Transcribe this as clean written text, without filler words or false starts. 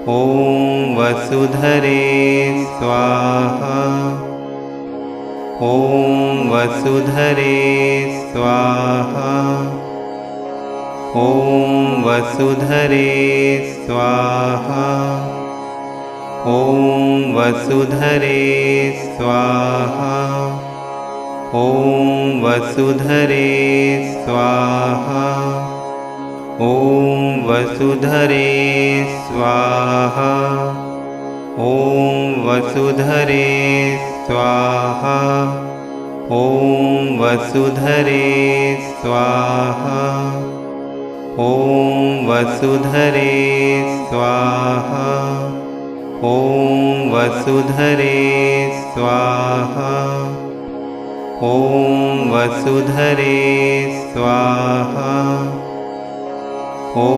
ॐ वसुधरे स्वाहा। ॐ वसुधरे स्वाहा। ॐ वसुधरे स्वाहा। ॐ वसुधरे स्वाहा। ॐ वसुधरे स्वाहा। ॐ वसुधरे स्वाहा। ॐ वसुधरे स्वाहा। ॐ वसुधरे स्वाहा। ॐ वसुधरे स्वाहा। ॐ वसुधरे स्वाहा। ॐ वसुधरे स्वाहा।